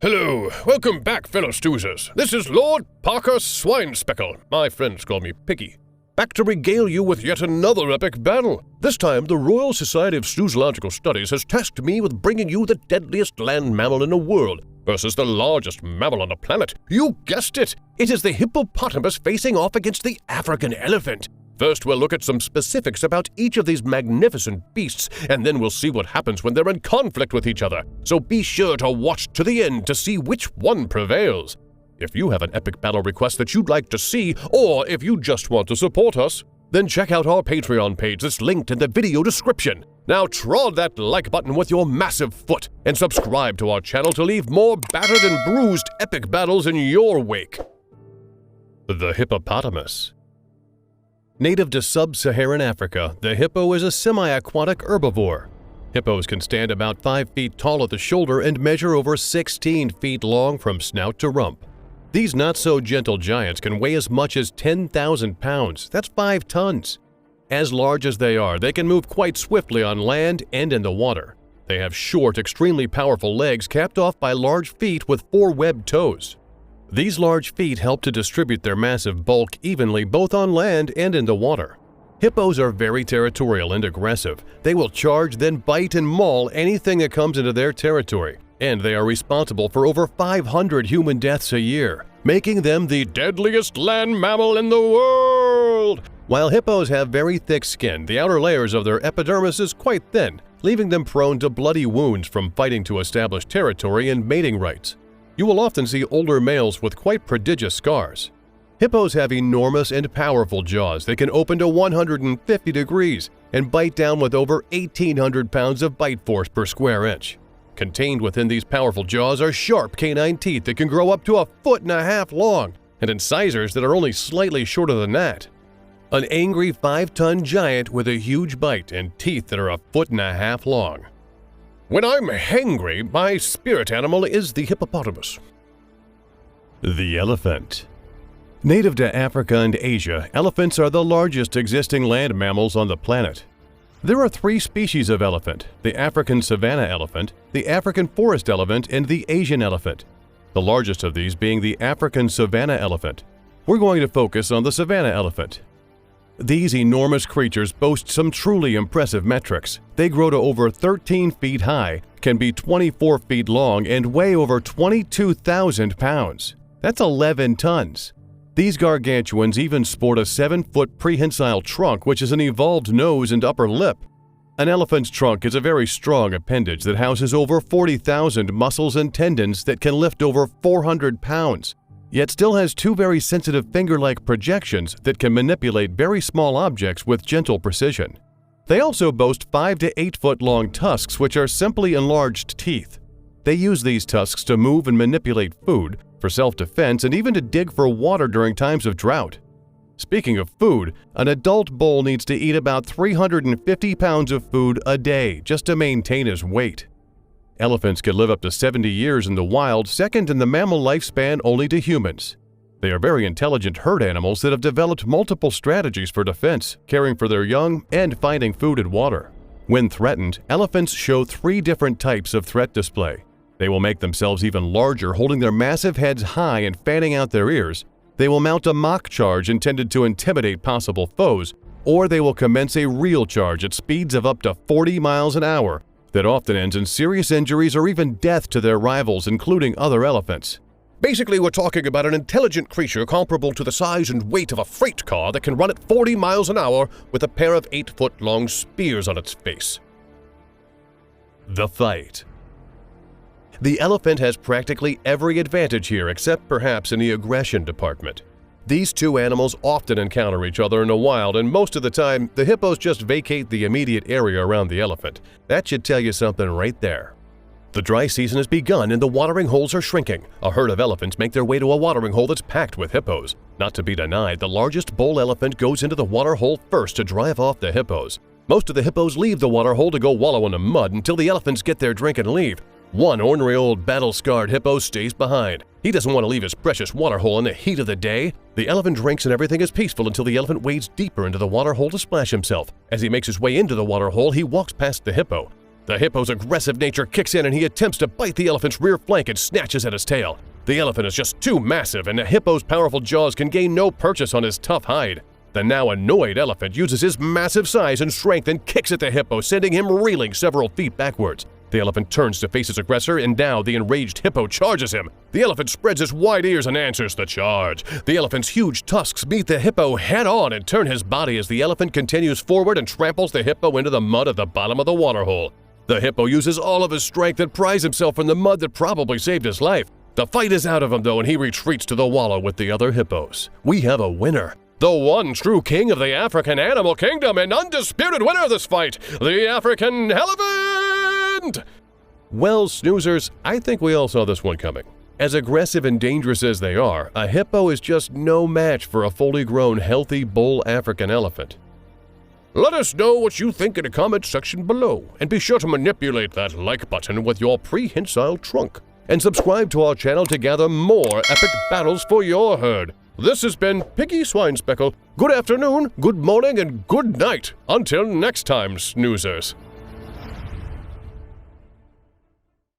Hello, welcome back, fellow snooozzers. This is Lord Parker Swinespeckle. My friends call me Piggy. Back to regale you with yet another epic battle. This time, the Royal Society of Snoozological Studies has tasked me with bringing you the deadliest land mammal in the world versus the largest mammal on the planet. You guessed it! It is the hippopotamus facing off against the African elephant. First, we'll look at some specifics about each of these magnificent beasts, and then we'll see what happens when they're in conflict with each other. So be sure to watch to the end to see which one prevails. If you have an epic battle request that you'd like to see, or if you just want to support us, then check out our Patreon page that's linked in the video description. Now trod that like button with your massive foot, and subscribe to our channel to leave more battered and bruised epic battles in your wake. The hippopotamus. Native to sub-Saharan Africa, the hippo is a semi-aquatic herbivore. Hippos can stand about 5 feet tall at the shoulder and measure over 16 feet long from snout to rump. These not-so-gentle giants can weigh as much as 10,000 pounds, that's 5 tons. As large as they are, they can move quite swiftly on land and in the water. They have short, extremely powerful legs capped off by large feet with 4 webbed toes. These large feet help to distribute their massive bulk evenly both on land and in the water. Hippos are very territorial and aggressive. They will charge, then bite and maul anything that comes into their territory, and they are responsible for over 500 human deaths a year, making them the deadliest land mammal in the world. While hippos have very thick skin, the outer layers of their epidermis is quite thin, leaving them prone to bloody wounds from fighting to establish territory and mating rights. You will often see older males with quite prodigious scars. Hippos have enormous and powerful jaws that can open to 150 degrees and bite down with over 1,800 pounds of bite force per square inch. Contained within these powerful jaws are sharp canine teeth that can grow up to 1.5 feet long, and incisors that are only slightly shorter than that. An angry 5-ton giant with a huge bite and teeth that are 1.5 feet long. When I'm hangry, my spirit animal is the hippopotamus. The elephant. Native to Africa and Asia, elephants are the largest existing land mammals on the planet. There are 3 species of elephant: the African savanna elephant, the African forest elephant, and the Asian elephant. The largest of these being the African savanna elephant. We're going to focus on the savanna elephant. These enormous creatures boast some truly impressive metrics. They grow to over 13 feet high, can be 24 feet long, and weigh over 22,000 pounds. That's 11 tons. These gargantuans even sport a 7-foot prehensile trunk, which is an evolved nose and upper lip. An elephant's trunk is a very strong appendage that houses over 40,000 muscles and tendons that can lift over 400 pounds. Yet still has 2 very sensitive finger-like projections that can manipulate very small objects with gentle precision. They also boast 5 to 8 foot long tusks, which are simply enlarged teeth. They use these tusks to move and manipulate food, for self-defense, and even to dig for water during times of drought. Speaking of food, an adult bull needs to eat about 350 pounds of food a day just to maintain his weight. Elephants can live up to 70 years in the wild, second in the mammal lifespan only to humans. They are very intelligent herd animals that have developed multiple strategies for defense, caring for their young, and finding food and water. When threatened, elephants show 3 different types of threat display. They will make themselves even larger, holding their massive heads high and fanning out their ears. They will mount a mock charge intended to intimidate possible foes, or they will commence a real charge at speeds of up to 40 miles an hour, that often ends in serious injuries or even death to their rivals, including other elephants. Basically, we're talking about an intelligent creature comparable to the size and weight of a freight car that can run at 40 miles an hour with a pair of 8-foot-long spears on its face. The fight. The elephant has practically every advantage here except perhaps in the aggression department. These 2 animals often encounter each other in the wild, and most of the time, the hippos just vacate the immediate area around the elephant. That should tell you something right there. The dry season has begun and the watering holes are shrinking. A herd of elephants make their way to a watering hole that's packed with hippos. Not to be denied, the largest bull elephant goes into the water hole first to drive off the hippos. Most of the hippos leave the water hole to go wallow in the mud until the elephants get their drink and leave. One ornery old battle-scarred hippo stays behind. He doesn't want to leave his precious water hole in the heat of the day. The elephant drinks and everything is peaceful until the elephant wades deeper into the water hole to splash himself. As he makes his way into the water hole, he walks past the hippo. The hippo's aggressive nature kicks in and he attempts to bite the elephant's rear flank and snatches at his tail. The elephant is just too massive, and the hippo's powerful jaws can gain no purchase on his tough hide. The now annoyed elephant uses his massive size and strength and kicks at the hippo, sending him reeling several feet backwards. The elephant turns to face his aggressor, and now the enraged hippo charges him. The elephant spreads his wide ears and answers the charge. The elephant's huge tusks meet the hippo head-on and turn his body as the elephant continues forward and tramples the hippo into the mud at the bottom of the waterhole. The hippo uses all of his strength and pries himself from the mud that probably saved his life. The fight is out of him, though, and he retreats to the wallow with the other hippos. We have a winner. The one true king of the African animal kingdom and undisputed winner of this fight, the African elephant! Well, snoozers, I think we all saw this one coming. As aggressive and dangerous as they are, a hippo is just no match for a fully grown, healthy bull African elephant. Let us know what you think in the comment section below, and be sure to manipulate that like button with your prehensile trunk. And subscribe to our channel to gather more epic battles for your herd. This has been Piggy Swinespeckle. Good afternoon, good morning, and good night. Until next time, snoozers.